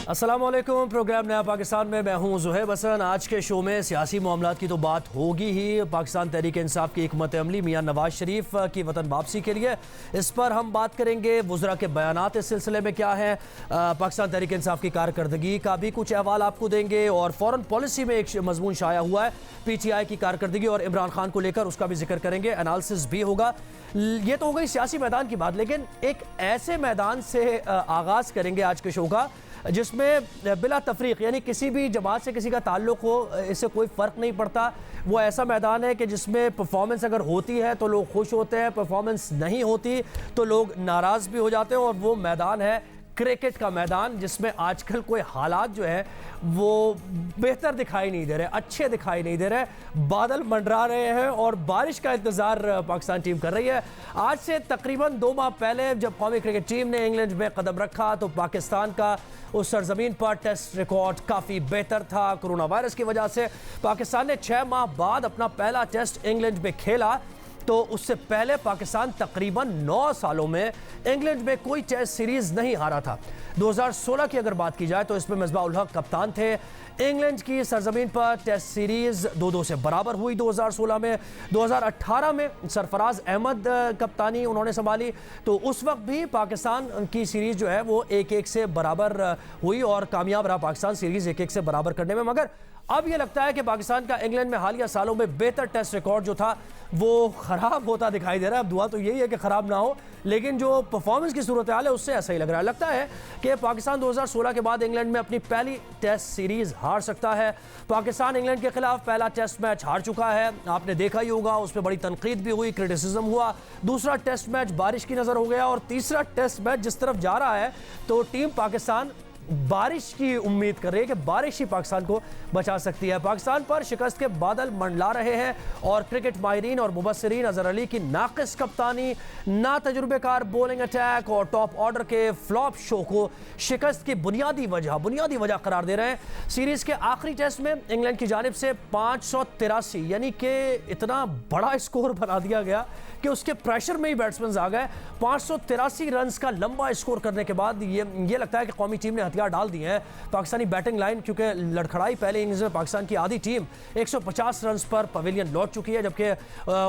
अस्सलामुअलैकुम। प्रोग्राम नया पाकिस्तान में मैं हूं ज़ुहैब हसन। आज के शो में सियासी मामलात की तो बात होगी ही। पाकिस्तान तहरीक इंसाफ की हिकमत अमली मियां नवाज शरीफ की वतन वापसी के लिए इस पर हम बात करेंगे। वुज़रा के बयानात इस सिलसिले में क्या है, पाकिस्तान तहरीक इंसाफ की कारकर्दगी का भी कुछ अहवाल आपको देंगे और फॉरेन पॉलिसी में एक मजमून शाया हुआ है PTI की कारकर्दगी और इमरान खान को लेकर, उसका भी जिक्र करेंगे, एनालिसिस भी होगा। ये तो हो गई सियासी मैदान की बात, लेकिन एक ऐसे मैदान से आगाज़ करेंगे आज के शो का जिसमें बिला तफरीक यानी किसी भी जमात से किसी का ताल्लुक हो, इससे कोई फ़र्क नहीं पड़ता। वो ऐसा मैदान है कि जिसमें परफॉर्मेंस अगर होती है तो लोग खुश होते हैं, परफॉर्मेंस नहीं होती तो लोग नाराज़ भी हो जाते हैं। और वो मैदान है क्रिकेट का मैदान, जिसमें आजकल कोई हालात जो है वो बेहतर दिखाई नहीं दे रहे, अच्छे दिखाई नहीं दे रहे। बादल मंडरा रहे हैं और बारिश का इंतज़ार पाकिस्तान टीम कर रही है। आज से तकरीबन 2 माह पहले जब कौमी क्रिकेट टीम ने इंग्लैंड में कदम रखा तो पाकिस्तान का उस सरजमीन पर टेस्ट रिकॉर्ड काफ़ी बेहतर था। कोरोना वायरस की वजह से पाकिस्तान ने 6 माह बाद अपना पहला टेस्ट इंग्लैंड में खेला। तो उससे पहले पाकिस्तान तकरीबन 9 सालों में इंग्लैंड में कोई टेस्ट सीरीज नहीं हारा था। 2016 की अगर बात की जाए तो इसमें मिसबाह उल हक कप्तान थे। इंग्लैंड की सरजमीन पर टेस्ट सीरीज 2-2 से बराबर हुई 2016 में। 2018 में सरफराज अहमद कप्तानी उन्होंने संभाली तो उस वक्त भी पाकिस्तान की सीरीज जो है वो 1-1 से बराबर हुई और कामयाब रहा पाकिस्तान सीरीज 1-1 से बराबर करने में। मगर अब यह लगता है कि पाकिस्तान का इंग्लैंड में हालिया सालों में बेहतर टेस्ट रिकॉर्ड जो था वो ख़राब होता दिखाई दे रहा है। अब दुआ तो यही है कि ख़राब ना हो, लेकिन जो परफॉर्मेंस की सूरत हाल है उससे ऐसा ही लग रहा है। लगता है कि पाकिस्तान 2016 के बाद इंग्लैंड में अपनी पहली टेस्ट सीरीज़ हार सकता है। पाकिस्तान इंग्लैंड के खिलाफ पहला टेस्ट मैच हार चुका है, आपने देखा ही होगा, उस पर बड़ी तनकीद भी हुई, क्रिटिसिज्म हुआ। दूसरा टेस्ट मैच बारिश की नज़र हो गया और तीसरा टेस्ट मैच जिस तरफ जा रहा है तो टीम पाकिस्तान बारिश की उम्मीद कर रही है कि बारिश ही पाकिस्तान को बचा सकती है। पाकिस्तान पर शिकस्त के बादल मंडला रहे हैं और क्रिकेट माहिरीन और मुबस्सिरीन अजहर अली की नाक़िस कप्तानी, ना तजुर्बेकार बॉलिंग अटैक और टॉप ऑर्डर के फ्लॉप शो को शिकस्त की बुनियादी वजह करार दे रहे हैं। सीरीज़ के आखिरी टेस्ट में इंग्लैंड की जानिब से 583 यानी कि इतना बड़ा स्कोर बना दिया गया कि उसके प्रेशर में ही बैट्समैन आ गए। 583 रन का लंबा स्कोर करने के बाद ये लगता है कि कौमी टीम ने हथियार डाल दिए हैं। पाकिस्तानी बैटिंग लाइन क्योंकि लड़खड़ाई पहले इनिंग्स में पाकिस्तान की आधी टीम 150 रन पर पवेलियन लौट चुकी है, जबकि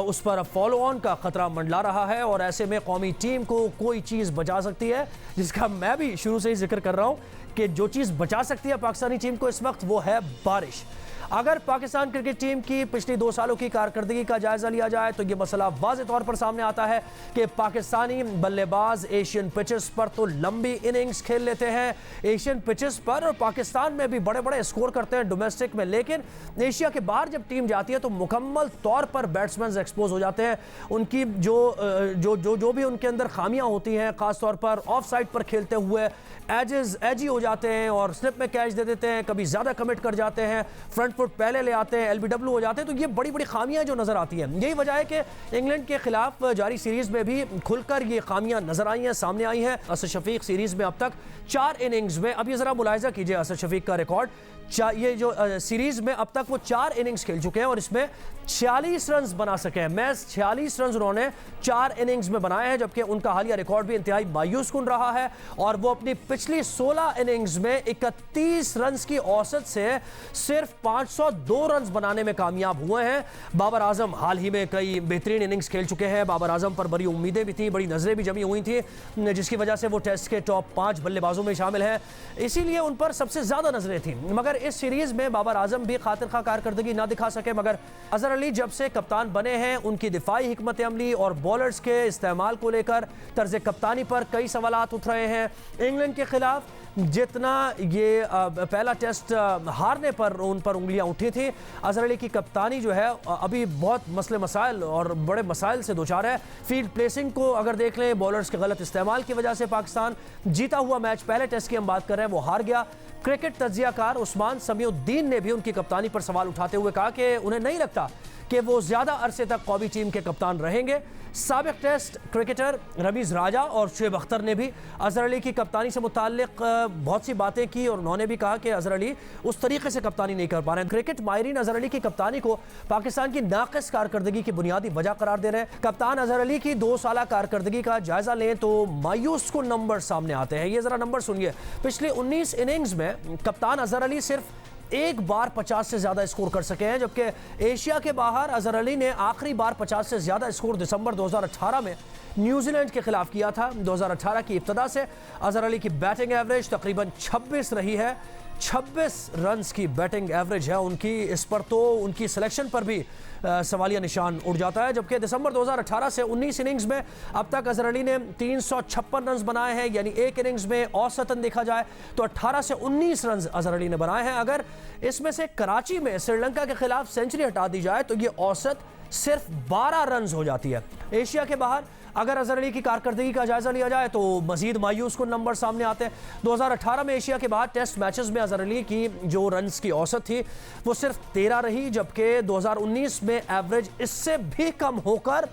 उस पर फॉलो ऑन का खतरा मंडला रहा है। और ऐसे में कौमी टीम को कोई चीज़ बचा सकती है, जिसका मैं भी शुरू से ही जिक्र कर रहा हूँ कि जो चीज़ बचा सकती है पाकिस्तानी टीम को इस वक्त वो है बारिश। अगर पाकिस्तान क्रिकेट टीम की पिछली 2 सालों की कारकर्दगी का जायजा लिया जाए तो यह मसला वाज़े तौर पर सामने आता है कि पाकिस्तानी बल्लेबाज एशियन पिचेस पर तो लंबी इनिंग्स खेल लेते हैं, एशियन पिचेस पर, और पाकिस्तान में भी बड़े बड़े स्कोर करते हैं डोमेस्टिक में, लेकिन एशिया के बाहर जब टीम जाती है तो मुकम्मल तौर पर बैट्समैन एक्सपोज हो जाते हैं। उनकी जो भी उनके अंदर खामियां होती हैं, खासतौर पर ऑफ साइड पर खेलते हुए एजी हो जाते हैं और स्लिप में कैच दे देते हैं, कभी ज़्यादा कमिट कर जाते हैं, फ्रंट फुट पहले ले आते हैं, LBW हो जाते हैं। तो ये बड़ी बड़ी खामियां जो नज़र आती हैं। यही वजह है कि इंग्लैंड के खिलाफ जारी सीरीज़ में भी खुलकर ये खामियां नज़र आई हैं, सामने आई हैं। असद शफीक सीरीज़ में अब तक 4 इनिंग्स में, अब ये ज़रा मुलाहिजा कीजिए असद शफीक का रिकॉर्ड, ये जो सीरीज़ में अब तक वो 4 इनिंग्स खेल चुके हैं और इसमें 46 रन बना सके हैं। मैच 46 रन उन्होंने 4 इनिंग्स में बनाए हैं, जबकि उनका हालिया रिकॉर्ड भी इंतहाई मायूस कुन रहा है और वो अपनी पिछली 16 इनिंग्स में 31 रन की औसत से सिर्फ 502 रन बनाने में कामयाब हुए हैं। बाबर आजम हाल ही में कई बेहतरीन इनिंग्स खेल चुके हैं। बाबर आजम पर बड़ी उम्मीदें भी थी, बड़ी नज़रें भी जमी हुई थी, जिसकी वजह से वो टेस्ट के टॉप 5 बल्लेबाजों में शामिल हैं, इसीलिए उन पर सबसे ज़्यादा नज़रें थी। मगर इस सीरीज़ में बाबर आजम भी खातिर खा कारकर्दगी ना दिखा सके। मगर अजहर अली जब से कप्तान बने हैं, उनकी दिफाई हिकमत अमली और बॉलर्स के इस्तेमाल को लेकर तर्ज कप्तानी पर कई सवालात उठ रहे हैं। इंग्लैंड के खिलाफ जितना ये पहला टेस्ट हारने पर उन पर उंगलियां उठी थी, अजहर अली की कप्तानी जो है अभी बहुत मसले मसाइल और बड़े मसाइल से दोचार है। फील्ड प्लेसिंग को अगर देख लें, बॉलर्स के गलत इस्तेमाल की वजह से पाकिस्तान जीता हुआ मैच, पहले टेस्ट की हम बात कर रहे हैं, वो हार गया। क्रिकेट तज्जियाकार उस्मान समीउद्दीन ने भी उनकी कप्तानी पर सवाल उठाते हुए कहा कि उन्हें नहीं लगता कि वो ज़्यादा अरसे तक कौमी टीम के कप्तान रहेंगे। साबिक टेस्ट क्रिकेटर रमीज़ राजा और शुएब अख्तर ने भी अज़हर अली की कप्तानी से मुताल्लिक बहुत सी बातें की और उन्होंने भी कहा कि अज़हर अली उस तरीके से कप्तानी नहीं कर पा रहे हैं। क्रिकेट माहिरीन अज़हर अली की कप्तानी को पाकिस्तान की नाक़िस कारकर्दगी की बुनियादी वजह करार दे रहे हैं। कप्तान अज़हर अली की 2 साला कारकर्दगी का जायजा लें तो मायूस कुन नंबर सामने आते हैं। ये ज़रा नंबर सुनिए। पिछले 19 इनिंग्स में कप्तान अज़हर अली सिर्फ एक बार 50 से ज्यादा स्कोर कर सके हैं, जबकि एशिया के बाहर अज़हर अली ने आखिरी बार 50 से ज्यादा स्कोर दिसंबर 2018 में न्यूजीलैंड के खिलाफ किया था। 2018 की इब्तदा से अज़हर अली की बैटिंग एवरेज तकरीबन 26 रही है। 26 रन्स की बैटिंग एवरेज है उनकी। इस पर तो उनकी सिलेक्शन पर भी सवालिया निशान उड़ जाता है। जबकि दिसंबर 2018 से 19 इनिंग्स में अब तक अज़हर अली ने 356 रन बनाए हैं, यानी एक इनिंग्स में औसतन देखा जाए तो 18 से 19 रन अज़हर अली ने बनाए हैं। अगर इसमें से कराची में श्रीलंका के खिलाफ सेंचुरी हटा दी जाए तो ये औसत सिर्फ 12 रन हो जाती है। एशिया के बाहर अगर अज़हर अली की कारकर्दगी का जायजा लिया जाए तो मजीद मायूस कुन नंबर सामने आते हैं। 2018 में एशिया के बाहर टेस्ट मैचेस में अज़हर अली की जो रन्स की औसत थी वो सिर्फ 13 रही, जबकि 2019 में एवरेज इससे भी कम होकर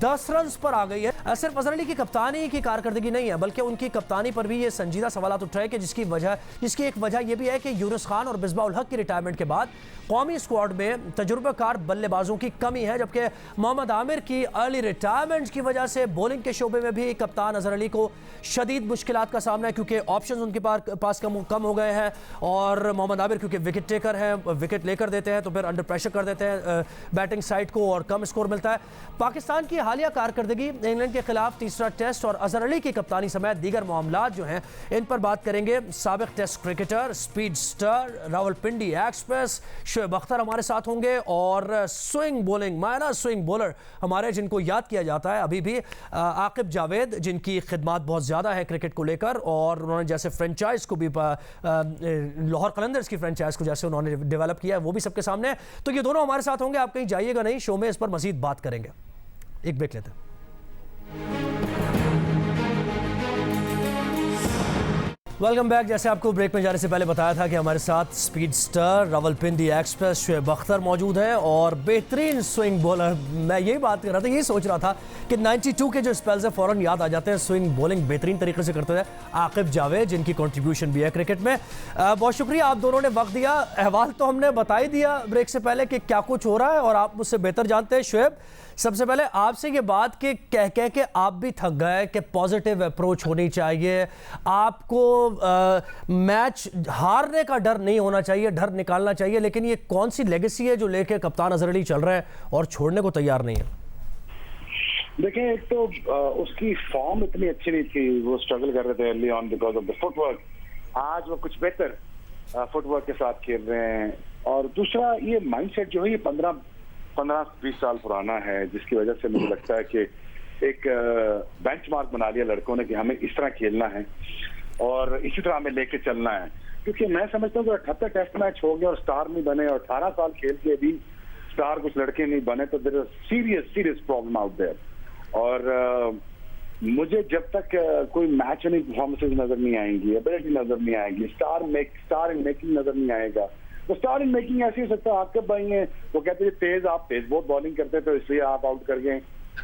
10 रन पर आ गई है। सिर्फ अज़हर अली की कप्तानी की कारकर्दगी नहीं है, बल्कि उनकी कप्तानी पर भी ये संजीदा सवाल उठ रहे हैं कि जिसकी एक वजह यह भी है कि यूनुस खान और मिसबाह उल हक की रिटायरमेंट के बाद कौमी स्क्वाड में तजुर्बेकार बल्लेबाजों की कमी है, जबकि मोहम्मद आमिर की अर्ली रिटायरमेंट की वजह से बॉलिंग के शोबे में भी कप्तान अज़हर अली को शदीद मुश्किलात का सामना है, क्योंकि ऑप्शंस उनके पास कम हो गए हैं। और मोहम्मद आमिर क्योंकि विकेट टेकर हैं, विकेट लेकर देते हैं तो फिर अंडर प्रेशर कर देते हैं बैटिंग साइड को और कम स्कोर मिलता है। पाकिस्तान की हालिया कारकर्दगी, इंग्लैंड के खिलाफ तीसरा टेस्ट और अज़हर अली की कप्तानी समेत दीगर मामलात जो हैं इन पर बात करेंगे। साबिक test cricketer, speed star, Rawalpindi express Shoaib Akhtar हमारे साथ होंगे और स्विंग बॉलिंग मायना स्विंग बॉलर हमारे जिनको याद किया जाता है अभी भी आकिब जावेद, जिनकी खिदमात बहुत ज़्यादा है क्रिकेट को लेकर और उन्होंने जैसे फ्रेंचाइज को भी लाहौर कलंदर्स की फ्रेंचाइज को जैसे उन्होंने डेवलप किया है वो भी सबके सामने है। तो ये दोनों हमारे साथ होंगे, आप कहीं जाइएगा नहीं, शो में इस पर मजीद बात करेंगे। एक ब्रेक लेते हैं। Welcome back. जैसे आपको ब्रेक में जाने से पहले बताया था कि हमारे साथ speed star, Rawalpindi express Shoaib Akhtar मौजूद है और बेहतरीन स्विंग बॉलर। मैं यही बात कर रहा था, यही सोच रहा था कि 92 के जो स्पेल्स है फ़ौरन याद आ जाते हैं। स्विंग बॉलिंग बेहतरीन तरीके से करते थे आकिब जावेद, जिनकी कंट्रीब्यूशन भी है क्रिकेट में। बहुत शुक्रिया, आप दोनों ने वक्त दिया। अहवाल तो हमने बता ही दिया ब्रेक से पहले कि क्या कुछ हो रहा है और आप मुझसे बेहतर जानते हैं। शुएब, सबसे पहले आपसे ये बात कि कह के आप भी थक गए कि पॉजिटिव अप्रोच होनी चाहिए, आपको मैच हारने का डर नहीं होना चाहिए, डर निकालना चाहिए, लेकिन ये कौन सी लेगेसी है जो लेके कप्तान अज़हर अली चल रहा है और छोड़ने को तैयार नहीं है? देखें, एक तो उसकी फॉर्म इतनी अच्छी नहीं थी, वो स्ट्रगल कर रहे थे early on because of the footwork. आज वो कुछ बेहतर फुटवर्क के साथ खेल रहे हैं। और दूसरा ये माइंडसेट जो है ये 15-20 साल पुराना है, जिसकी वजह से मुझे लगता है कि एक बेंचमार्क बना लिया लड़कों ने कि हमें इस तरह खेलना है और इसी तरह हमें लेके चलना है। क्योंकि मैं समझता हूँ कि 78 टेस्ट मैच हो गया और स्टार नहीं बने और 18 साल खेल के भी स्टार कुछ लड़के नहीं बने, तो there is serious problem out there. और मुझे जब तक कोई मैच में परफॉर्मेंसेज नजर नहीं आएंगी, एबिलिटी नजर नहीं आएगी, स्टार इन मेकिंग नजर नहीं आएगा, तो स्टार इन मेकिंग ऐसे हो सकता है। आकिब भाई हैं, वो कहते थे आप तेज बहुत बॉलिंग करते थे इसलिए आप आउट कर गए।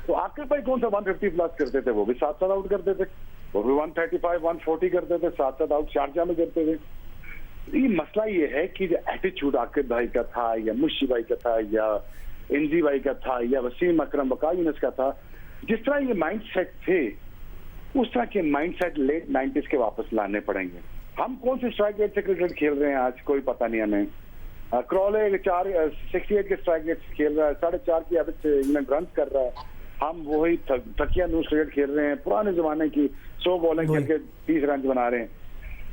तो आकिब भाई कौन सा 150 प्लस करते थे, वो भी 7-7 आउट करते थे, वो भी 135-140 करते थे, 7-7 आउट शारजा में करते थे। ये मसला ये है कि जो एटीट्यूड आकिब भाई का था या मुशी भाई का था या इंजी भाई का था या वसीम अकरम वका यूनुस का था, जिस तरह ये माइंड सेट थे उस तरह के माइंड सेट लेट 90s के वापस लाने पड़ेंगे। हम कौन से स्ट्राइक रेट से क्रिकेट खेल रहे हैं आज, कोई पता नहीं हमें। क्रॉले 68 के स्ट्राइक रेट से खेल रहा है, 4.5 की एवरेज से इंग्लैंड रन कर रहा है। हम वही तकिया नूस क्रिकेट खेल रहे हैं, पुराने जमाने की 100 बॉलिंग खेल के 30 रन बना रहे हैं।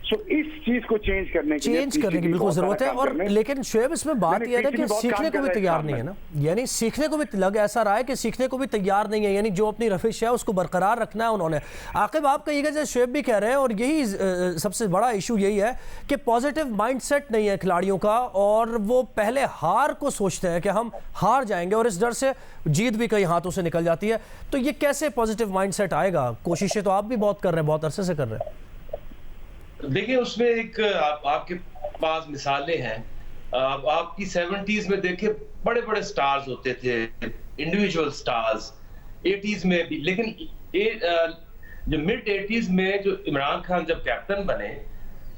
सो इस चीज को चेंज करने की बिल्कुल जरूरत है। और लेकिन शुएब, इसमें बात यह है कि सीखने को भी तैयार नहीं है ना, यानी सीखने को भी लग ऐसा रहा है कि सीखने को भी तैयार नहीं है, यानी जो अपनी रविश है उसको बरकरार रखना है उन्होंने। आकिब, आप कहिएगा जैसे शुएब भी कह रहे हैं, और यही सबसे बड़ा इशू यही है कि पॉजिटिव माइंडसेट नहीं है खिलाड़ियों का, और वो पहले हार को सोचते हैं कि हम हार जाएंगे और इस डर से जीत भी कई हाथों से निकल जाती है। तो ये कैसे पॉजिटिव माइंडसेट आएगा? कोशिशें तो आप भी बहुत कर रहे हैं, बहुत अरसे से कर रहे हैं। देखिए, उसमें एक आपके पास मिसालें हैं आपकी 70s में देखे बड़े बड़े स्टार्स होते थे, इंडिविजुअल स्टार्स, 80s में भी, लेकिन जो मिड 80s में जो इमरान खान जब कैप्टन बने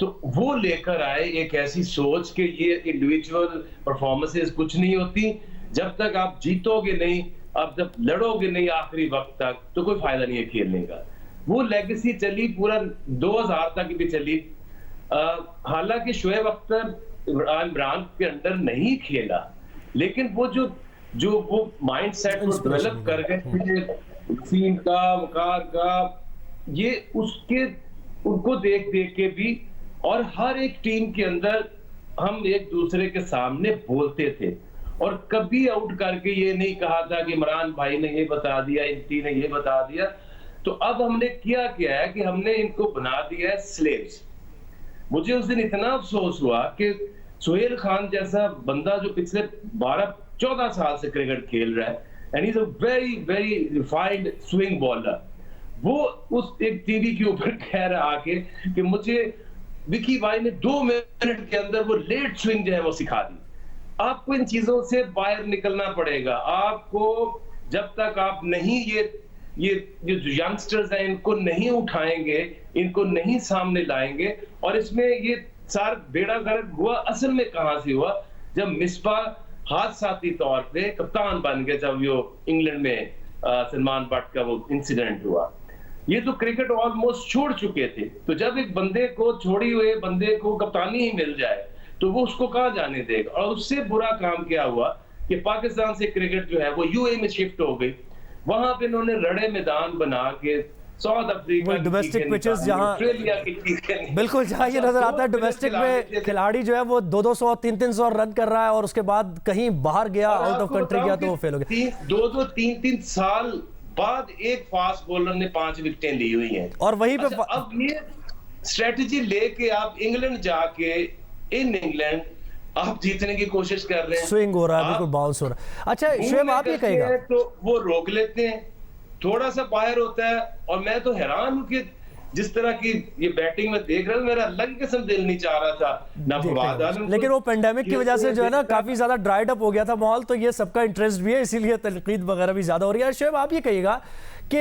तो वो लेकर आए एक ऐसी सोच कि ये इंडिविजुअल परफॉर्मेंसेस कुछ नहीं होती, जब तक आप जीतोगे नहीं, आप जब लड़ोगे नहीं आखिरी वक्त तक तो कोई फायदा नहीं है खेलने का। वो लेगेसी चली पूरा 2000 तक भी चली। हालांकि शोएब अख्तर इमरान के अंडर नहीं खेला, लेकिन वो जो वो माइंडसेट को डेवलप कर गए थे, वसीम का, वकार का, ये उसके उनको देख देख के भी, और हर एक टीम के अंदर हम एक दूसरे के सामने बोलते थे और कभी आउट करके ये नहीं कहा था कि इमरान भाई ने ये बता दिया, इंटी ने ये बता दिया। तो अब हमने क्या किया है कि हमने इनको बना दिया है स्लेव्स। मुझे उस दिन इतना अफसोस हुआ कि सुहेल खान जैसा बंदा जो पिछले 12-14 साल से क्रिकेट खेल रहा है, and is a very very refined swing bowler, वो उस एक टीवी के ऊपर कह रहा आके कि मुझे विकी भाई ने 2 मिनट के अंदर वो लेट स्विंग जो है वो सिखा दी। आपको इन चीजों से बाहर निकलना पड़ेगा। आपको जब तक आप नहीं ये जो यंगस्टर्स हैं इनको नहीं उठाएंगे, इनको नहीं सामने लाएंगे, और इसमें ये सारा बेड़ा गर्क हुआ असल में कहां से हुआ, जब मिसबा हादसाती तौर पे कप्तान बन गए, जब वो इंग्लैंड में सलमान बट का वो इंसिडेंट हुआ। ये तो क्रिकेट ऑलमोस्ट छोड़ चुके थे, तो जब एक बंदे को, छोड़ी हुए बंदे को कप्तानी ही मिल जाए तो वो उसको कहां जाने देगा। और उससे बुरा काम क्या हुआ कि पाकिस्तान से क्रिकेट जो है वो यूएई में शिफ्ट हो गई। वहां पे इन्होंने रड़े मैदान बना के साउथ अफ्रीका डोमेस्टिक पिचेस जहां ऑस्ट्रेलिया की बिल्कुल जहां ये नजर आता है डोमेस्टिक में खिलाड़ी जो है वो 200 300 रन कर रहा है और उसके बाद कहीं बाहर गया, आउट ऑफ कंट्री गया तो वो फेल हो गया। 2-2 3-3 साल बाद एक फास्ट बॉलर ने 5 विकेटें ली हुई हैं, और वहीं पे अब ये स्ट्रेटजी लेके आप इंग्लैंड जाके इन इंग्लैंड आप जीतने की कोशिश कर रहे हैं, स्विंग हो रहा है, बिल्कुल बाउंस हो रहा है। अच्छा शुएब आप ये कहेगा तो वो रोक लेते हैं, थोड़ा सा बाहर होता है। और मैं तो हैरान हूं कि जिस तरह की ये बैटिंग में देख रहा हूं, मेरा अलग किस्म दिल नहीं चाह रहा था ना फवाद आलम, लेकिन वो पेंडेमिक की वजह से जो है ना काफी ज्यादा ड्राइड अप हो गया था माहौल, तो ये सबका इंटरेस्ट भी है, इसीलिए तनकीद वगैरह भी ज्यादा हो रही है। शुएब आप ये कहिएगा कि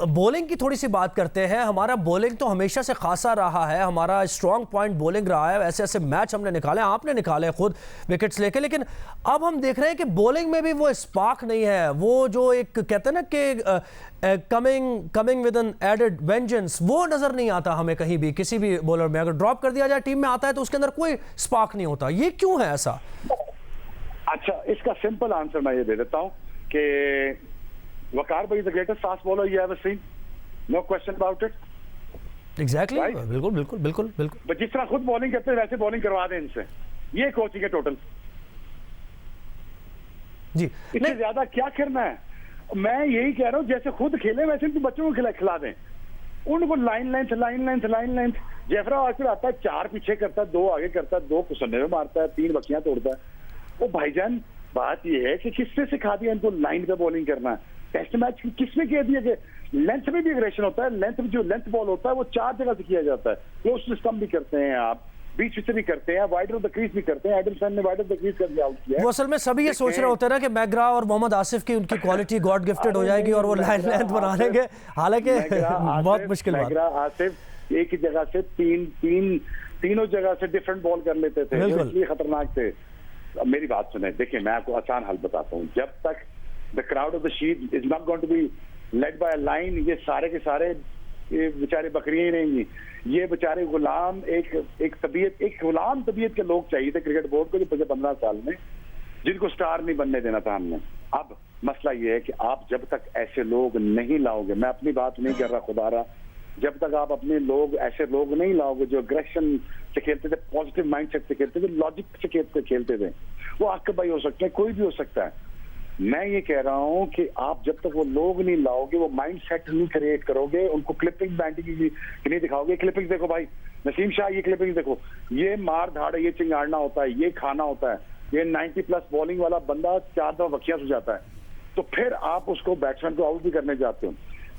बॉलिंग की थोड़ी सी बात करते हैं। हमारा बॉलिंग तो हमेशा से खासा रहा है, हमारा स्ट्रॉन्ग पॉइंट बॉलिंग रहा है, ऐसे ऐसे मैच हमने निकाले, आपने निकाले खुद विकेट्स लेके, लेकिन अब हम देख रहे हैं कि बॉलिंग में भी वो स्पार्क नहीं है, वो जो एक कहते हैं ना कि coming with an added vengeance, वो नजर नहीं आता हमें कहीं भी, किसी भी बॉलर में। अगर ड्रॉप कर दिया जाए टीम में आता है तो उसके अंदर कोई स्पार्क नहीं होता, ये क्यों है ऐसा? अच्छा, इसका सिंपल आंसर मैं ये दे देता हूं कि वकार भाई the greatest fast bowler you have seen, no question about it. Exactly, बिल्कुल बिल्कुल बिल्कुल बिल्कुल। जिस तरह खुद बॉलिंग करते हैं वैसे बॉलिंग करवा दें इनसे, ये कोचिंग है टोटल जी। इससे ज्यादा क्या करना है? मैं यही कह रहा हूँ जैसे खुद खेले वैसे तो बच्चों को खिला दें, उनको लाइन लेंथ। जेफरा आखिर आता है 4 पीछे करता है, 2 आगे करता है, 2 कुसन्ने में मारता है, 3 बखियां तोड़ता है। वो भाईजान बात यह है कि किसने सिखा दिया इनको लाइन पे बॉलिंग करना? टेस्ट मैच किसने कह दिया कि लेंथ में भी एग्रेशन होता है? लेंथ बॉल होता है वो 4 जगह से किया जाता है। क्लोज स्टंप भी करते हैं आप, बीच पिच भी करते हैं, वाइड ऑफ द क्रीज भी करते हैं। एडमसन ने वाइड ऑफ द क्रीज कर दिया, आउट किया। वो असल में सभी ये सोच रहे होते हैं ना कि मैग्रा और मोहम्मद आसिफ की उनकी क्वालिटी गॉड गिफ्टेड हो जाएगी और वो लाइन लेंथ बना लेंगे, हालांकि बहुत मुश्किल बात। मैग्रा आसिफ एक ही जगह से तीनों जगह से डिफरेंट बॉल कर लेते थे, इसलिए खतरनाक थे। मेरी बात सुने, देखिए मैं आपको आसान हल बताता हूँ। जब तक the crowd of the sheep is not going to be led by a line, ये सारे के सारे ये बेचारे बकरियां ही रहेंगी। ये बेचारे गुलाम एक गुलाम तबीयत के लोग चाहिए थे क्रिकेट बोर्ड को, जो पिछले 15 साल में जिनको स्टार नहीं बनने देना था हमने। अब मसला ये है कि आप जब तक ऐसे लोग नहीं लाओगे, मैं अपनी बात नहीं कर रहा खुदारा, जब तक आप अपने लोग ऐसे लोग नहीं लाओगे जो एग्रेशन से खेलते थे, पॉजिटिव माइंडसेट से खेलते थे, लॉजिक से खेलते थे, वो आकिब भाई हो सकते हैं, कोई भी हो सकता है। मैं ये कह रहा हूं कि आप जब तक वो लोग नहीं लाओगे, वो माइंड सेट नहीं क्रिएट करोगे, उनको क्लिपिंग बैंडिंग की नहीं दिखाओगे। क्लिपिंग देखो भाई, नसीम शाह ये क्लिपिंग देखो, ये मार धाड़, ये चिंगाड़ना होता है, ये खाना होता है, ये 90+ बॉलिंग वाला बंदा 4 दफा वकिया हो जाता है, तो फिर आप उसको बैट्समैन को आउट भी करने जाते हो।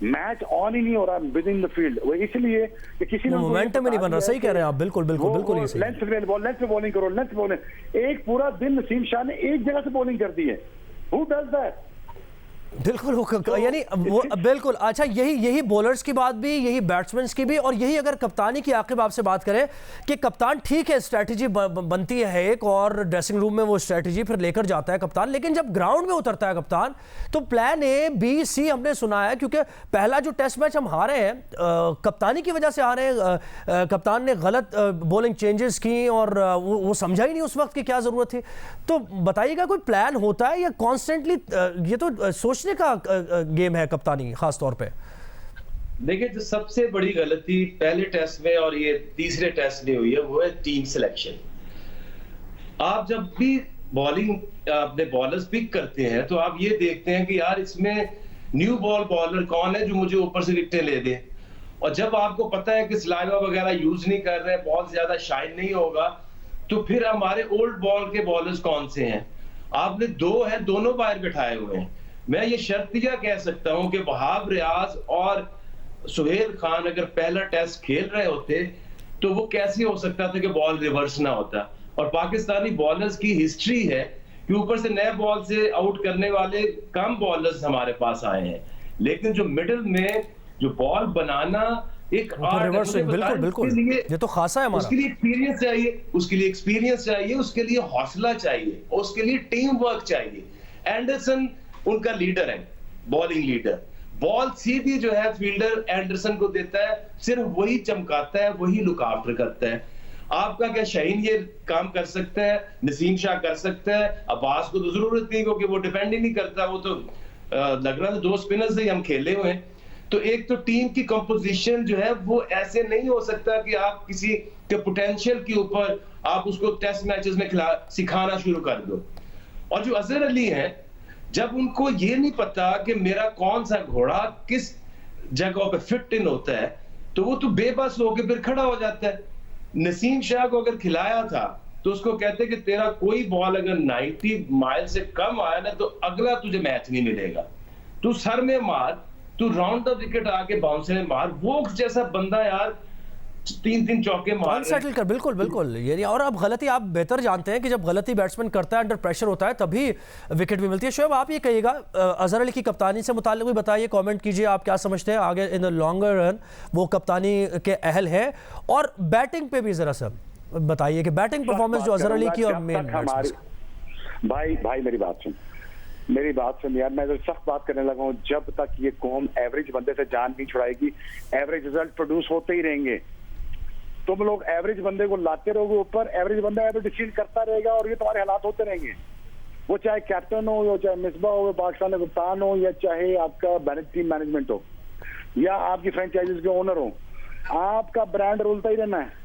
मैच ऑन ही नहीं हो रहा विद इन द फील्ड। वो इसलिए कि किसी ने मोमेंटम ही नहीं बन रहा। सही कह रहे हैं आप, बिल्कुल बिल्कुल बिल्कुल ही सही। लेंथ पे बॉलिंग करो, लेंथ बॉलिंग। एक पूरा दिन नसीम शाह ने एक जगह से बॉलिंग कर दी है। Who does that? बिल्कुल यानी वो बिल्कुल अच्छा, यही बॉलर्स की बात भी, यही बैट्समैन की भी, और यही अगर कप्तानी की आखिर आपसे बात करें कि कप्तान ठीक है स्ट्रैटेजी बनती है एक, और ड्रेसिंग रूम में वो स्ट्रैटेजी फिर लेकर जाता है कप्तान, लेकिन जब ग्राउंड में उतरता है कप्तान तो प्लान ए बी सी हमने सुना है। क्योंकि पहला जो टेस्ट मैच हम हारे हैं कप्तानी की वजह से हारे हैं। कप्तान ने गलत बॉलिंग चेंजेस की और वो समझा ही नहीं उस वक्त की क्या जरूरत थी। तो बताइएगा कोई प्लान होता है या कॉन्स्टेंटली ये तो सोचने का गेम है कप्तानी खास तौर पे? देखिए, जो सबसे बड़ी गलती पहले टेस्ट में और ये तीसरे टेस्ट में हुई है वो है टीम सिलेक्शन। आप जब भी बॉलिंग अपने बॉलर्स पिक करते हैं तो आप ये देखते हैं कि यार इसमें न्यू बॉल बॉलर कौन है जो मुझे ऊपर से विकेटें ले दे। और जब आपको पता है कि स्लाइवा वगैरह यूज नहीं कर रहे, बहुत ज्यादा शाइन नहीं होगा, तो फिर हमारे ओल्ड बॉल के बॉलर्स कौन से हैं? आपने दो है, दोनों बाहर बिठाए हुए हैं। मैं ये शर्तिया कह सकता हूं कि वहाब रियाज और सुहेल खान अगर पहला टेस्ट खेल रहे होते तो वो कैसे हो सकता था कि बॉल रिवर्स ना होता। और पाकिस्तानी बॉलर्स की हिस्ट्री है कि ऊपर से नए बॉल से आउट करने वाले कम बॉलर्स हमारे पास आए हैं, लेकिन जो मिडिल में जो बॉल बनाना एक आर्ट है। बिल्कुल बिल्कुल, ये तो खासा है हमारा। उसके लिए एक्सपीरियंस चाहिए, उसके लिए हौसला चाहिए, उसके लिए टीम वर्क चाहिए। एंडरसन उनका लीडर है, बॉलिंग लीडर। बॉल सीधी जो है फील्डर एंडरसन को देता है, सिर्फ वही चमकाता है, वही लुक आफ्टर करता है। आपका क्या शाहीन ये काम कर सकता है? नसीम शाह कर सकता है? अब्बास को तो जरूरत नहीं, क्योंकि वो डिपेंड ही नहीं करता। वो तो लग रहा था दो स्पिनर्स से हम खेले हुए हैं। तो एक तो टीम की कंपोजिशन जो है वो ऐसे नहीं हो सकता कि आप किसी के पोटेंशियल के ऊपर आप उसको टेस्ट मैचेस में सिखाना शुरू कर दो। और जो अजहर अली है, जब उनको ये नहीं पता कि मेरा कौन सा घोड़ा किस जगह पे फिट इन होता है, तो वो तो बेबस होकर फिर खड़ा हो जाता है। नसीम शाह को अगर खिलाया था तो उसको कहते कि तेरा कोई बॉल अगर 90 माइल से कम आया ना तो अगला तुझे मैच नहीं मिलेगा, तू सर में मार, तू राउंड द विकेट आके बाउंसर में मार। वो जैसा बंदा यार 3-3 चौके मार सेटल कर। बिल्कुल बिल्कुल, ये और अब गलती आप बेहतर जानते हैं कि जब गलती बैट्समैन करता है, अंडर प्रेशर होता है, तभी विकेट भी मिलती है। शोएब, आप ये कहिएगा अजहर अली की कप्तानी से मुताल्लिक भी बताइए, कमेंट कीजिए, आप क्या समझते हैं आगे इन द लॉन्गर रन वो कप्तानी के अहल है? और बैटिंग पे भी जरा सा बताइए कि बैटिंग परफॉर्मेंस जो अजहर अली की और मेन भाई मेरी बात सुन यार, मैं तो सख्त बात करने लगा हूँ। जब तक ये कौम एवरेज बंदे से जान नहीं छुड़ाएगी, एवरेज रिजल्ट प्रोड्यूस होते ही रहेंगे। तुम लोग एवरेज बंदे को लाते रहोगे ऊपर, एवरेज बंदा एवरेज डिसीजन करता रहेगा और ये तुम्हारे हालात होते रहेंगे। वो चाहे कैप्टन हो, या चाहे मिसबा हो, पाकिस्तान के कप्तान हो, या चाहे आपका टीम मैनेजमेंट हो, या आपकी फ्रेंचाइजीज के ओनर हो, आपका ब्रांड रोलता ही रहना है।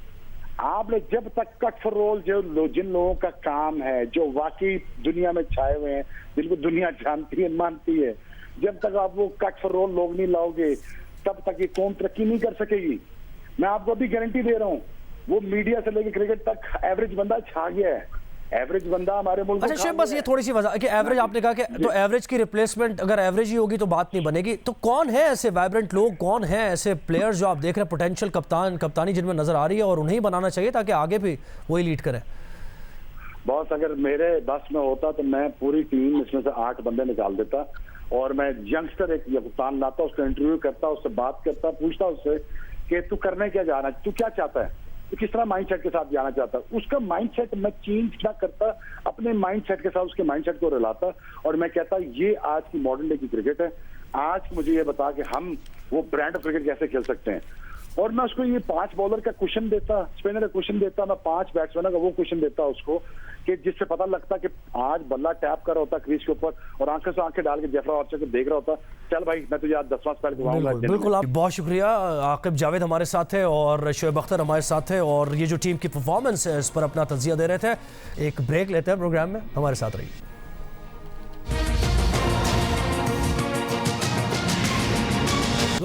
आपने जब तक कट फॉर रोल जिन लोगों का काम है, जो वाकई दुनिया में छाए हुए हैं, जिनको दुनिया जानती है मानती है, जब तक आप वो कट फॉर रोल लोग नहीं लाओगे तब तक ये कौम तरक्की नहीं कर सकेगी। मैं आपको अभी गारंटी दे रहा हूँ, वो मीडिया से लेकर क्रिकेट तक एवरेज बंदा छा गया है। एवरेज बंदा हमारे मुल्क में। अच्छा शेख, बस ये थोड़ी सी वजह कि एवरेज आपने कहा कि तो एवरेज की रिप्लेसमेंट अगर एवरेज ही होगी तो बात नहीं बनेगी। तो कौन है ऐसे वाइब्रेंट लोग, कौन है ऐसे प्लेयर्स जो आप देख रहे हैं पोटेंशियल कप्तानी जिनमें नजर आ रही है और उन्हें बनाना चाहिए ताकि आगे भी वही लीड करें? बॉस, अगर मेरे बस में होता तो मैं पूरी टीम इसमें से 8 बंदे निकाल देता और मैं यंगस्टर एक कप्तान लाता, उसका इंटरव्यू करता, उससे बात करता, पूछता उससे कि तू करने क्या जा रहा है, तू क्या चाहता है, तो किस तरह माइंडसेट के साथ जाना चाहता है। उसका माइंडसेट मैं चेंज ना करता, अपने माइंडसेट के साथ उसके माइंडसेट को रिलाता और मैं कहता ये आज की मॉडर्न डे की क्रिकेट है, आज मुझे ये बता कि हम वो ब्रांड ऑफ क्रिकेट कैसे खेल सकते हैं। और मैं उसको ये 5 बॉलर का क्वेश्चन देता, स्पिनर का क्वेश्चन देता, मैं 5 बैट्समैन का वो क्वेश्चन देता उसको कि जिससे पता लगता कि आज बल्ला टैप कर रहा होता क्रीज के ऊपर और आंखें से आंखें डाल के जफरा आर्चर को देख रहा होता, चल भाई मैं तुझे आज 10वां स्पेल दिखाऊंगा। बिल्कुल, आप बहुत शुक्रिया। आकिब जावेद हमारे साथ है और शोएब अख्तर हमारे साथ है और ये जो टीम की परफॉर्मेंस है इस पर अपना तजिया दे रहे थे। एक ब्रेक लेते हैं प्रोग्राम में, हमारे साथ रहिए।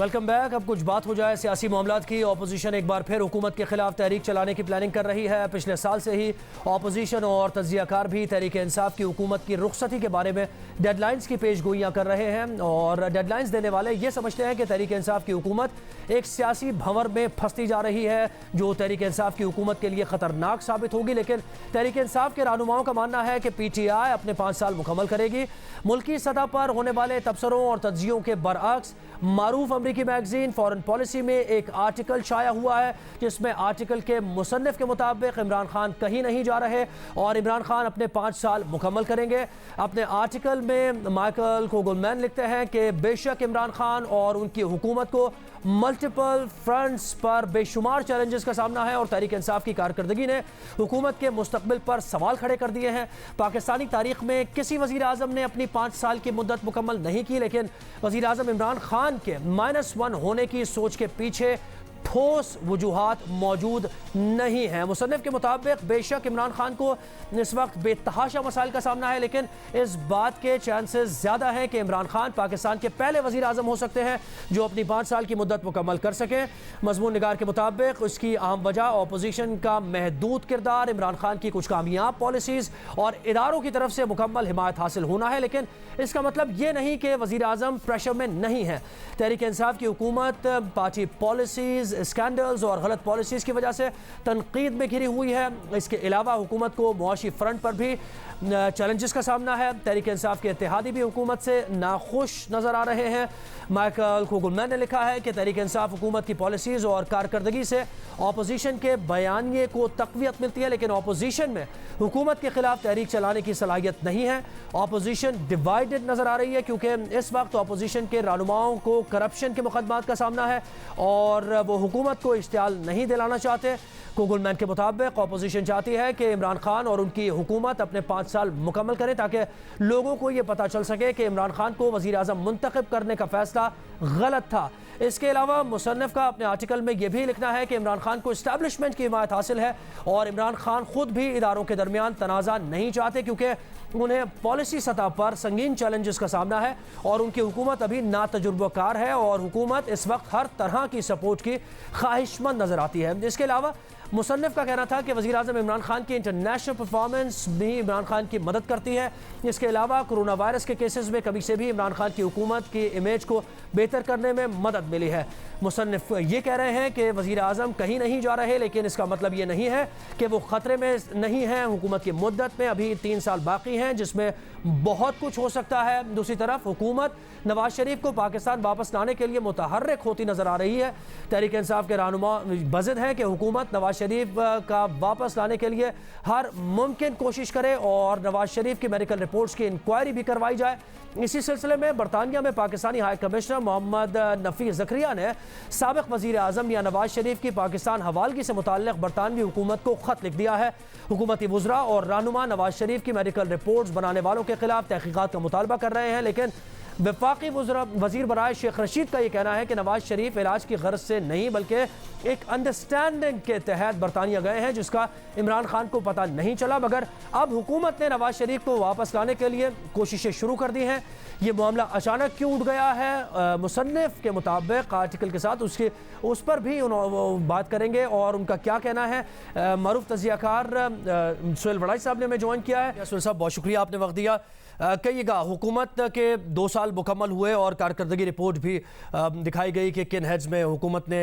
Welcome back. अब कुछ बात हो जाए सियासी मामलात की। ऑपोजिशन एक बार फिर हुकूमत के खिलाफ तहरीक चलाने की प्लानिंग कर रही है। पिछले साल से ही ऑपोजिशन और तज्जियाकार भी तहरीक इंसाफ की हुकूमत की रुखसती के बारे में डेडलाइंस की पेशगोइयाँ कर रहे हैं और डेडलाइंस देने वाले ये समझते हैं कि तहरीक इंसाफ की हुकूमत एक सियासी भंवर में फंसती जा रही है जो तहरीक इंसाफ की हुकूमत के लिए ख़तरनाक साबित होगी। लेकिन तहरीक इंसाफ के रहनुमाओं का मानना है कि PTI अपने 5 साल मुकम्मल करेगी। मुल्की सतह पर होने वाले तबसरों और तज्जियों के बरअक्स मारूफ अमरीकी मैगजीन फॉरेन पॉलिसी में एक आर्टिकल शाया हुआ है जिसमें आर्टिकल के मुसन्निफ के मुताबिक इमरान खान कहीं नहीं जा रहे और इमरान खान अपने 5 साल मुकम्मल करेंगे। अपने आर्टिकल में माइकल कोगलमैन लिखते हैं कि बेशक इमरान खान और उनकी हुकूमत को मल्टीपल फ्रंट्स पर बेशुमार चैलेंजेस का सामना है और तहरीक इंसाफ की कारकर्दगी ने हुकूमत के मुस्तकबिल पर सवाल खड़े कर दिए हैं। पाकिस्तानी तारीख में किसी वज़ीर आज़म ने अपनी 5 साल की मुद्दत मुकम्मल नहीं की, लेकिन वज़ीर आज़म इमरान खान के -1 होने की सोच के पीछे ठोस वजूहात मौजूद नहीं है। मुसन्निफ के मुताबिक बेशक इमरान खान को इस वक्त बेतहाशा मसाइल का सामना है, लेकिन इस बात के चांसेस ज़्यादा हैं कि इमरान खान पाकिस्तान के पहले वज़ीर आज़म हो सकते हैं जो अपनी 5 साल की मुद्दत मुकम्मल कर सकें। मज़मून निगार के मुताबिक उसकी अहम वजह ऑपोजिशन का महदूद किरदार, इमरान खान की कुछ कामयाब पॉलिसीज़ और इदारों की तरफ से मुकम्मल हिमायत हासिल होना है। लेकिन इसका मतलब ये नहीं कि वज़ीर आज़म प्रेशर में नहीं है। तहरीक इंसाफ की हुकूमत पार्टी पॉलिसीज़, स्कैंडल्स और गलत पॉलिसीज़ की वजह से तनकीद में घिरी हुई है। इसके अलावा हुकूमत को मुआशी फ्रंट पर भी चैलेंजेस का सामना है। तहरीक इंसाफ के इत्तेहादी भी हुकूमत से नाखुश नज़र आ रहे हैं। माइकल कोगलमैन ने लिखा है कि तहरीक इंसाफ हुकूमत की पॉलिसीज़ और कारकर्दगी से ऑपोजिशन के बयानिए को तक़वियत मिलती है, लेकिन ऑपोजिशन में हुकूमत के खिलाफ तहरीक चलाने की सलाहियत नहीं है। ऑपोजिशन डिवाइडेड नज़र आ रही है क्योंकि इस वक्त ऑपोजिशन के रहनुमाओं को करप्शन के मुकदमात का सामना है और वो हुकूमत को इश्तियाल नहीं दिलाना चाहते। कोगलमैन के मुताबिक ऑपोजिशन चाहती है कि इमरान खान और उनकी हुकूमत अपने 5 साल मुकम्मल करें ताकि लोगों को ये पता चल सके कि इमरान खान को वज़ीर आज़म मुंतखब करने का फैसला गलत था। इसके अलावा मुसन्निफ का अपने आर्टिकल में यह भी लिखना है कि इमरान खान को इस्टेब्लिशमेंट की हिमायत हासिल है और इमरान खान खुद भी इदारों के दरमियान तनाज़ा नहीं चाहते क्योंकि उन्हें पॉलिसी सतह पर संगीन चैलेंजेस का सामना है और उनकी हुकूमत अभी नातजुर्बाकार है और हुकूमत इस वक्त हर तरह की सपोर्ट की ख्वाहिशमंद नज़र आती है। इसके अलावा मुसन्निफ का कहना था कि वज़ीर आज़म इमरान खान की इंटरनेशनल परफॉर्मेंस भी इमरान खान की मदद करती है। इसके अलावा कोरोना वायरस के केसेस में कभी से भी इमरान खान की हुकूमत की इमेज को बेहतर करने में मदद मिली है। मुसन्निफ ये कह रहे हैं कि वज़ीर आज़म कहीं नहीं जा रहे, लेकिन इसका मतलब ये नहीं है कि वो ख़तरे में नहीं हैं। हुकूमत की मुद्दत में अभी 3 साल बाकी हैं जिसमें बहुत कुछ हो सकता है। दूसरी तरफ हुकूमत नवाज शरीफ को पाकिस्तान वापस लाने के लिए मुतहर्रिक होती नज़र आ रही है। तहरीक इंसाफ के रहनुमा बज़द हैं कि हुकूमत नवाज शरीफ का वापस लाने के लिए हर मुमकिन कोशिश करे और नवाज शरीफ की मेडिकल रिपोर्ट्स की इंक्वायरी भी करवाई जाए। इसी सिलसिले में बरतानिया में पाकिस्तानी हाई कमिश्नर मोहम्मद नफ़ी ज़करिया ने साबिक़ वज़ीर आज़म या नवाज शरीफ की पाकिस्तान हवालगी से मुताल्लिक़ बरतानवी हुकूमत को ख़त लिख दिया है। हुकूमती वज़रा और रहनुमा नवाज शरीफ की मेडिकल रिपोर्ट्स बनाने वालों के खिलाफ तहक़ीक़ात का मुतालबा कर रहे हैं, लेकिन वफाकी वज़ीर बराए शेख रशीद का ये कहना है कि नवाज शरीफ इलाज की गर्ज से नहीं बल्कि एक अंडरस्टैंडिंग के तहत बरतानिया गए हैं जिसका इमरान खान को पता नहीं चला, मगर अब हुकूमत ने नवाज शरीफ को वापस लाने के लिए कोशिशें शुरू कर दी हैं। ये मामला अचानक क्यों उठ गया है, मुसन्निफ के मुताबिक आर्टिकल के साथ उस पर भी बात करेंगे और उनका क्या कहना है। मारूफ तजियाकार सुहेल वड़ाई साहब ने हमें ज्वाइन किया है। सुहेल साहब, बहुत शुक्रिया, आपने वक्त दिया। कहिएगा, हुकूमत के 2 साल मुकम्मल हुए और कारकर्दगी रिपोर्ट भी दिखाई गई कि किन हेड्स में हुकूमत ने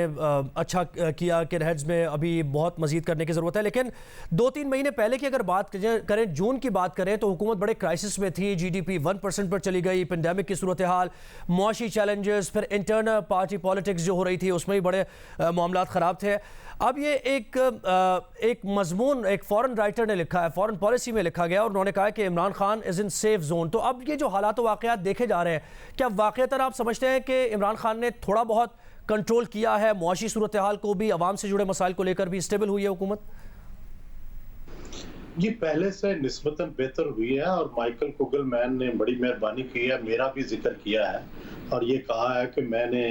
अच्छा किया, किन हेड्स में अभी बहुत मजीद करने की ज़रूरत है। लेकिन 2-3 महीने पहले की अगर बात करें, जून की बात करें, तो हुकूमत बड़े क्राइसिस में थी। GDP 1% पर चली गई, पेंडेमिक की सूरत हाल, मुआशी चैलेंजेस, फिर इंटरनल पार्टी पॉलिटिक्स जो हो रही थी उसमें भी बड़े मामलात ख़राब थे। अब ये एक मजमून एक फॉरेन राइटर ने लिखा है, फॉरेन पॉलिसी में लिखा गया और उन्होंने कहा कि Imran Khan is in safe zone. तो अब ये जो हालात वाक़यात देखे जा रहे हैं, क्या वाक़ईतन आप समझते हैं कि इमरान खान ने थोड़ा बहुत कंट्रोल किया है, मुआशी सूरत हाल को भी, अवाम से जुड़े मसाइल को लेकर भी स्टेबल हुई है हुकूमत? जी, पहले से निस्बतन बेहतर हुई है और माइकल कोगलमैन ने बड़ी मेहरबानी की है, मेरा भी जिक्र किया है और ये कहा है कि मैंने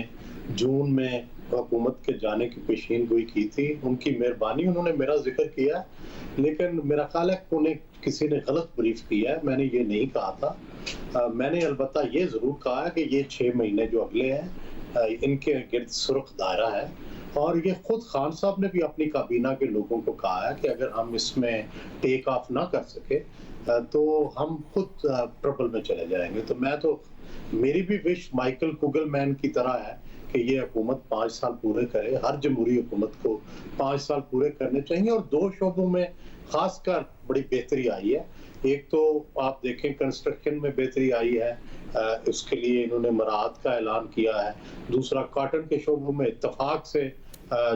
जून में हुकूमत के जाने की पेशीन गोई की थी। उनकी मेहरबानी, उन्होंने मेरा जिक्र किया, लेकिन मेरा ख्याल है कि उन्हें किसी ने गलत ब्रीफ किया है। मैंने ये नहीं कहा था। मैंने अलबत्ता ये ज़रूर कहा है कि ये 6 महीने जो अगले हैं इनके गिर्द सुर्ख दायरा है। और ये खुद खान साहब ने भी अपनी काबीना के लोगों को कहा है कि अगर हम इसमें टेक ऑफ ना कर सके तो हम खुद ट्रबल में चले जाएंगे। तो मेरी भी विश माइकल कुगलमैन की तरह है कि ये हुकूमत 5 साल पूरे करे। हर जमहूरी हुकूमत को 5 साल पूरे करने चाहिए और 2 शोबों में खासकर बड़ी बेहतरी आई है। एक तो आप देखें कंस्ट्रक्शन में बेहतरी आई है, उसके लिए इन्होंने मराहत का ऐलान किया है। दूसरा कॉटन के शोबों में इत्तेफाक से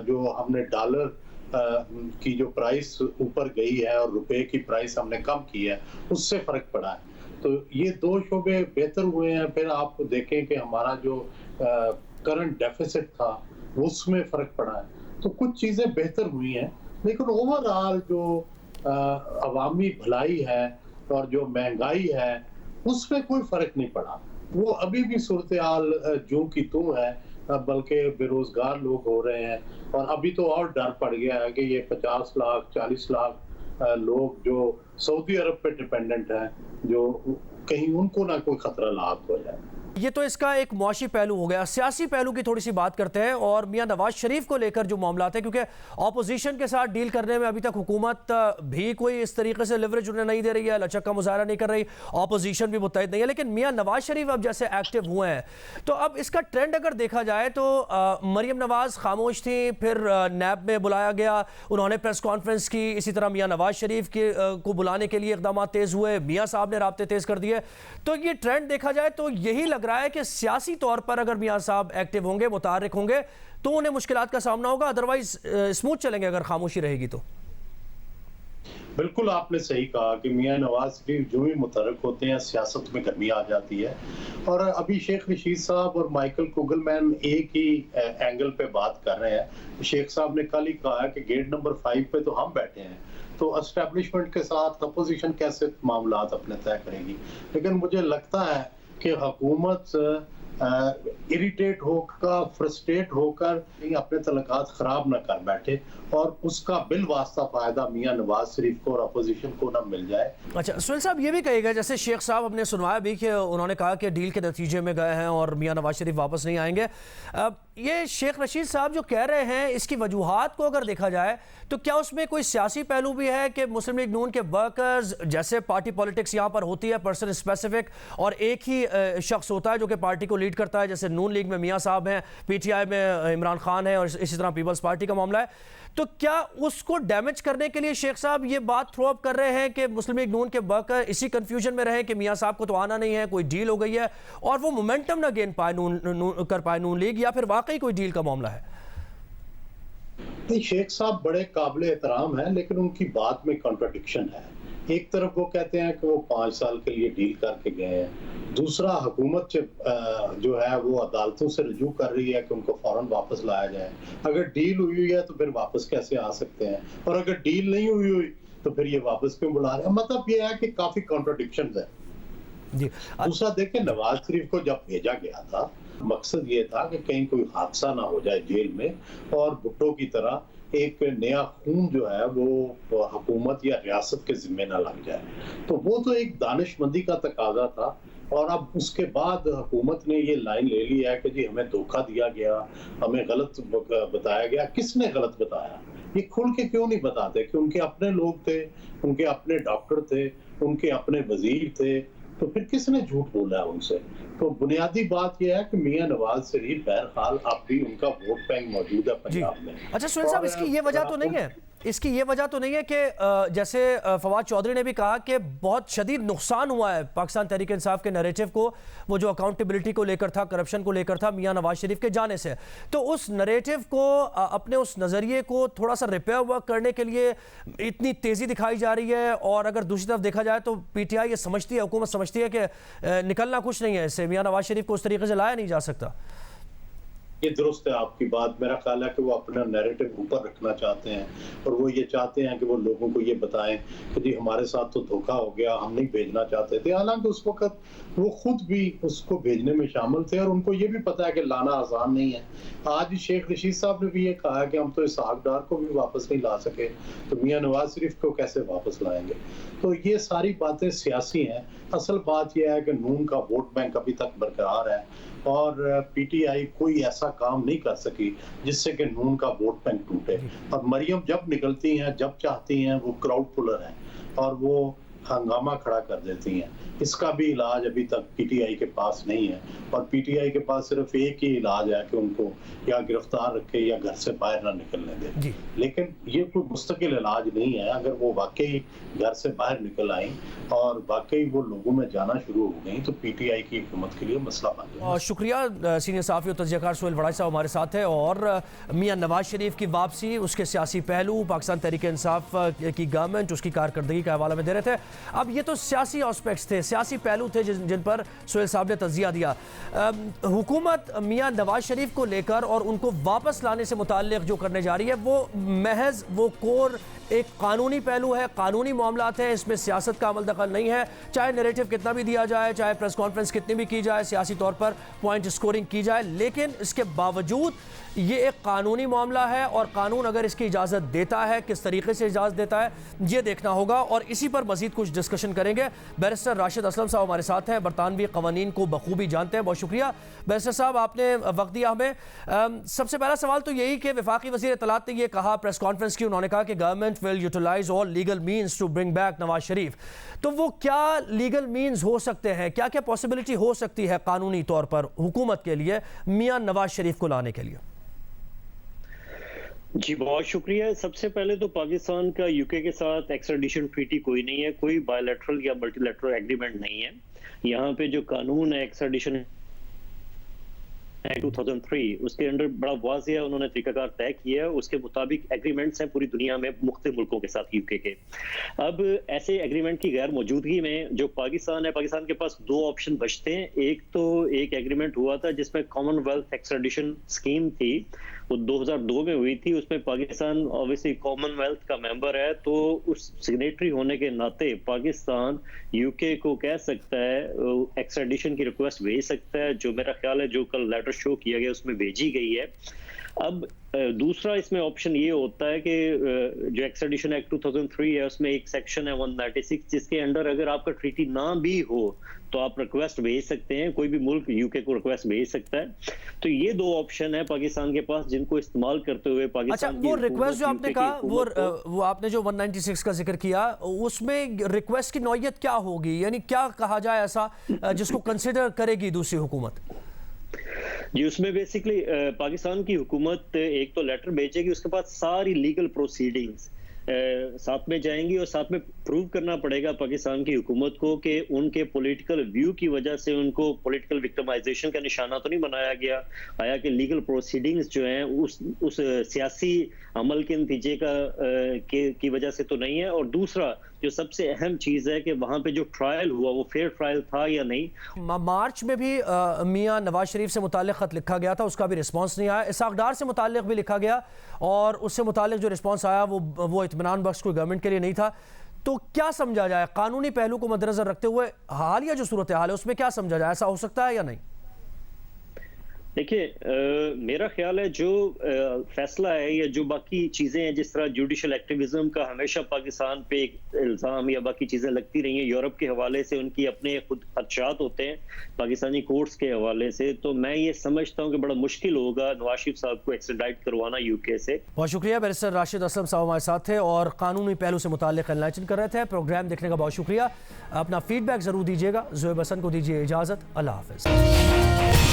जो हमने डॉलर की जो प्राइस ऊपर गई है और रुपए की प्राइस हमने कम की है, उससे फर्क पड़ा है। तो ये 2 शोबे बेहतर हुए हैं। फिर आप देखें कि हमारा जो करंट डेफिसिट था उसमें फर्क पड़ा है। तो कुछ चीजें बेहतर हुई हैं, लेकिन ओवरऑल जो अवामी भलाई है और जो महंगाई है उसमें कोई फर्क नहीं पड़ा। वो अभी भी सूरत हाल जूं की तूं है, बल्कि बेरोजगार लोग हो रहे हैं। और अभी तो और डर पड़ गया है कि ये 50 लाख 40 लाख लोग जो सऊदी अरब पे डिपेंडेंट हैं, जो कहीं उनको ना कोई खतरा लाक हो जाए। ये तो इसका एक मुआशी पहलू हो गया। सियासी पहलू की थोड़ी सी बात करते हैं और मियां नवाज शरीफ को लेकर जो मामला है, क्योंकि ऑपोजिशन के साथ डील करने में अभी तक हुकूमत भी कोई इस तरीके से लिवरेज उन्हें नहीं दे रही है, लचक का मुजाहरा नहीं कर रही, ऑपोजिशन भी मुत्तहिद नहीं है। लेकिन मियां नवाज शरीफ अब जैसे एक्टिव हुए हैं, तो अब इसका ट्रेंड अगर देखा जाए तो मरियम नवाज खामोश थी, फिर नैब में बुलाया गया, उन्होंने प्रेस कॉन्फ्रेंस की, इसी तरह मियां नवाज शरीफ को बुलाने के लिए इकदाम तेज हुए, मियां साहब ने राब्ते तेज कर दिए। तो ये ट्रेंड देखा जाए तो यही लग रहा है कि सियासी तौर पर अगर मियां साहब एक्टिव होंगे, मुतारिक होंगे, तो उन्हें मुश्किलात का सामना होगा, अदरवाइज स्मूथ चलेंगे अगर खामोशी रहेगी तो। बिल्कुल आपने सही कहा कि मियां नवाज शरीफ जो भी मुतहर्रिक होते हैं सियासत में गर्मी आ जाती है। और अभी शेख रशीद साहब और माइकल कुगलमैन एक ही एंगल पे बात कर रहे हैं। शेख साहब ने कल ही कहा है कि गेट नंबर 5 पे तो हम बैठे हैं, तो एस्टेब्लिशमेंट के साथ अपोजिशन कैसे मामलात अपने तय करेगी। लेकिन मुझे लगता है कि हुकूमत इरिटेट होकर, फ्रस्ट्रेट होकर अपने तलकात खराब ना कर बैठे और उसका बिल वास्ता फायदा मियां नवाज शरीफ को और अपोजिशन को ना मिल जाए। अच्छा सुहेल साहब, ये भी कहेगा जैसे शेख साहब हमने सुनवाया भी कि उन्होंने कहा कि डील के नतीजे में गए हैं और मियां नवाज शरीफ वापस नहीं आएंगे। ये शेख रशीद साहब जो कह रहे हैं, इसकी वजूहात को अगर देखा जाए तो क्या उसमें कोई सियासी पहलू भी है कि मुस्लिम लीग नून के वर्कर्स, जैसे पार्टी पॉलिटिक्स यहाँ पर होती है पर्सन स्पेसिफिक, और एक ही शख्स होता है जो कि पार्टी को लीड करता है, जैसे नून लीग में मियां साहब हैं, पीटीआई में इमरान खान है और इसी तरह पीपल्स पार्टी का मामला है, तो क्या उसको डैमेज करने के लिए शेख साहब ये बात थ्रो अप कर रहे हैं कि मुस्लिम लीग नून के वर्कर इसी कंफ्यूजन में रहे कि मियां साहब को तो आना नहीं है, कोई डील हो गई है और वो मोमेंटम ना गेन पाए कर पाए नून लीग, या फिर वाकई कोई डील का मामला है? नहीं, शेख साहब बड़े काबिल एहतराम है, लेकिन उनकी बात में कॉन्ट्रडिक्शन है। एक तरफ वो कहते हैं कि वो 5 साल के लिए डील करके गए हैं, दूसरा हुकूमत जो है वो अदालतों से रजू कर रही है कि उनको फौरन वापस लाया जाए। अगर डील हुई है तो फिर वापस कैसे आ सकते हैं, और अगर डील नहीं हुई तो फिर ये वापस क्यों बुला रहे हैं। मतलब ये है कि काफी कॉन्ट्रडिक्शन है जी। दूसरा देखें, नवाज शरीफ को जब भेजा गया था, मकसद ये था कि कहीं कोई हादसा ना हो जाए जेल में और भुट्टो की तरह एक नया खून जो है वो हुकूमत या रियासत के जिम्मे ना लग जाए। तो वो तो एक दानिशमंदी का तकाजा था। और अब उसके बाद हुकूमत ने ये लाइन ले ली है कि जी हमें धोखा दिया गया, हमें गलत बताया गया। किसने गलत बताया? ये खुल के क्यों नहीं बताते कि उनके अपने लोग थे, उनके अपने डॉक्टर थे, उनके अपने वजीर थे, तो फिर किसने झूठ बोला है उनसे? तो बुनियादी बात यह है कि मियां नवाज शरीफ बहरहाल अब भी उनका वोट बैंक मौजूद है पंजाब में। अच्छा सुहेल साहब, इसकी ये वजह तो नहीं है, इसकी ये वजह तो नहीं है कि जैसे फवाद चौधरी ने भी कहा कि बहुत शदीद नुकसान हुआ है पाकिस्तान तहरीक इंसाफ के नैरेटिव को, वो जो अकाउंटेबिलिटी को लेकर था, करप्शन को लेकर था, मियां नवाज शरीफ के जाने से, तो उस नैरेटिव को, अपने उस नज़रिए को थोड़ा सा रिपेयर वर्क करने के लिए इतनी तेज़ी दिखाई जा रही है। और अगर दूसरी तरफ देखा जाए तो पीटीआई ये समझती है, हुकूमत समझती है कि निकलना कुछ नहीं है इससे, मियां नवाज शरीफ को उस तरीके से लाया नहीं जा सकता। ये दुरुस्त है आपकी बात। मेरा ख्याल है कि वो अपना नैरेटिव ऊपर रखना चाहते हैं और वो ये चाहते हैं कि वो लोगों को ये बताएं कि जी हमारे साथ तो धोखा हो गया, हम नहीं भेजना चाहते थे। हालांकि उस वक्त वो खुद भी उसको भेजने में शामिल थे और उनको ये भी पता है कि लाना आसान नहीं है। आज शेख रशीद साहब ने भी ये कहा कि हम तो इसहाक डार को भी वापस नहीं ला सके, तो मियां नवाज शरीफ को कैसे वापस लाएंगे? तो ये सारी बातें सियासी हैं। असल बात यह है कि नून का वोट बैंक अभी तक बरकरार है और पीटीआई कोई ऐसा काम नहीं कर सकी जिससे कि नून का वोट बैंक टूटे। और मरियम जब निकलती हैं, जब चाहती हैं, वो क्राउड पुलर हैं और वो हंगामा खड़ा कर देती हैं। इसका भी इलाज अभी तक पीटीआई के पास नहीं है और पीटीआई के पास सिर्फ एक ही इलाज है कि उनको या गिरफ्तार रखे या घर से बाहर ना निकलने दे। लेकिन ये कोई मुस्तकिल इलाज नहीं है। अगर वो वाकई घर से बाहर निकल आई और वाकई वो लोगों में जाना शुरू हो गई तो पीटीआई की हुकूमत के लिए मसला बन जाए। शुक्रिया सीनियर सहाफ़ी और तजज़ियाकार सुहेल वड़ाई साहब हमारे साथ है। और मियां नवाज शरीफ की वापसी, उसके सियासी पहलू, पाकिस्तान तहरीक इंसाफ की गवर्नमेंट, उसकी कारकर्दगी का हवाला में दे रहे थे। अब ये तो सियासी एस्पेक्ट्स थे, सियासी पहलू थे जिन पर सुहेल साहब ने तज़िया दिया। हुकूमत मियां नवाज शरीफ को लेकर और उनको वापस लाने से मुताल्लिक़ जो करने जा रही है वो महज वो कोर एक कानूनी पहलू है, कानूनी मामलात हैं, इसमें सियासत का अमल दखल नहीं है। चाहे नैरेटिव कितना भी दिया जाए, चाहे प्रेस कॉन्फ्रेंस कितनी भी की जाए, सियासी तौर पर पॉइंट स्कोरिंग की जाए, लेकिन इसके बावजूद ये एक कानूनी मामला है और कानून अगर इसकी इजाज़त देता है, किस तरीके से इजाज़त देता है, ये देखना होगा। और इसी पर मज़ीद कुछ डिस्कशन करेंगे। बैरिस्टर राशिद असलम साहब हमारे साथ हैं, बरतानवी कवानीन को बखूबी जानते हैं। बहुत शुक्रिया बैरिस्टर साहब, आपने वक्त दिया हमें। सबसे पहला सवाल तो यही कि वफाकी वज़ीर इत्तलात ने यह कहा प्रेस कॉन्फ्रेंस की, उन्होंने कहा कि government will utilise all legal means to bring back Nawaz Sharif. तो वो क्या लीगल मीन्स हो सकते हैं, क्या क्या पॉसिबिलिटी हो सकती है कानूनी तौर पर हुकूमत के लिए मियां नवाज शरीफ को लाने के लिए? जी बहुत शुक्रिया। सबसे पहले तो पाकिस्तान का यूके के साथ एक्स्ट्राडिशन ट्रीटी कोई नहीं है, कोई बायलैटरल या मल्टीलैटरल एग्रीमेंट नहीं है। यहाँ पे जो कानून है एक्स्ट्राडिशन 2003 उसके अंडर बड़ा वाज़ेह है, उन्होंने तरीकाकार तय किया है, उसके मुताबिक एग्रीमेंट्स हैं पूरी दुनिया में मुख्तलिफ मुल्कों के साथ यूके के। अब ऐसे एग्रीमेंट की गैर मौजूदगी में जो पाकिस्तान है, पाकिस्तान के पास दो ऑप्शन बचते हैं। एक तो एक एग्रीमेंट हुआ था जिसमें कॉमनवेल्थ एक्स्ट्राडिशन स्कीम थी, वो 2002 में हुई थी। उसमें पाकिस्तान ऑब्वियसली कॉमनवेल्थ का मेंबर है, तो उस सिग्नेटरी होने के नाते पाकिस्तान यूके को कह सकता है एक्स्ट्राडिशन की रिक्वेस्ट भेज सकता है, जो मेरा ख्याल है जो कल लेटर शो किया गया उसमें भेजी गई है। अब दूसरा इसमें ऑप्शन ये होता है कि जो एक्स्ट्राडिशन एक्ट 2003 है उसमें एक सेक्शन है 196 जिसके अंडर अगर आपका ट्रीटी ना भी हो तो आप रिक्वेस्ट भेज सकते हैं, कोई भी मुल्क यूके को रिक्वेस्ट भेज सकता है। तो ये दो ऑप्शन है पाकिस्तान के पास जिनको इस्तेमाल करते हुए पाकिस्तान वो रिक्वेस्ट जो आपने कहा वो आपने जो 196 का जिक्र किया उसमें रिक्वेस्ट की नौयत क्या होगी, यानी क्या कहा जाए ऐसा जिसको कंसिडर करेगी दूसरी हुकूमत? जी उसमें बेसिकली पाकिस्तान की हुकूमत एक तो लेटर भेजेगी, उसके बाद सारी लीगल प्रोसीडिंग्स साथ में जाएंगी और साथ में प्रूव करना पड़ेगा पाकिस्तान की हुकूमत को कि उनके पॉलिटिकल व्यू की वजह से उनको पॉलिटिकल विक्टिमाइजेशन का निशाना तो नहीं बनाया गया, आया कि लीगल प्रोसीडिंग्स जो हैं उस सियासी अमल के नतीजे की वजह से तो नहीं है। और दूसरा जो सबसे अहम चीज है कि वहां पे जो ट्रायल हुआ वो फेयर ट्रायल था या नहीं। मार्च में भी मियां नवाज शरीफ से मुताल्लिक खत लिखा गया था, उसका भी रिस्पांस नहीं आया। इसाक डार से मुताल्लिक भी लिखा गया और उससे मुताल्लिक जो रिस्पांस आया वो इत्मीनान बख्श कोई गवर्नमेंट के लिए नहीं था। तो क्या समझा जाए कानूनी पहलू को मद्देनजर रखते हुए हालिया जो सूरत हाल है उसमें क्या समझा जाए, ऐसा हो सकता है या नहीं? देखिए मेरा ख्याल है जो फैसला है या जो बाकी चीजें हैं, जिस तरह जुडिशल एक्टिविज्म का हमेशा पाकिस्तान पे एक इल्जाम या बाकी चीजें लगती रही हैं, यूरोप के हवाले से उनकी अपने खुद खदशात होते हैं पाकिस्तानी कोर्ट्स के हवाले से, तो मैं ये समझता हूँ कि बड़ा मुश्किल होगा नवाज शरीफ साहब को एक्स्ट्राडाइट करवाना यूके से। बहुत शुक्रिया। बैरिस्टर राशिद असलम साहब हमारे साथ थे और कानूनी पहलू से मुताल्लिक एनालाइज कर रहे थे। प्रोग्राम देखने का बहुत शुक्रिया। अपना फीडबैक जरूर दीजिएगा। ज़ोहेब हसन को दीजिए इजाजत। अल्लाह हाफिज।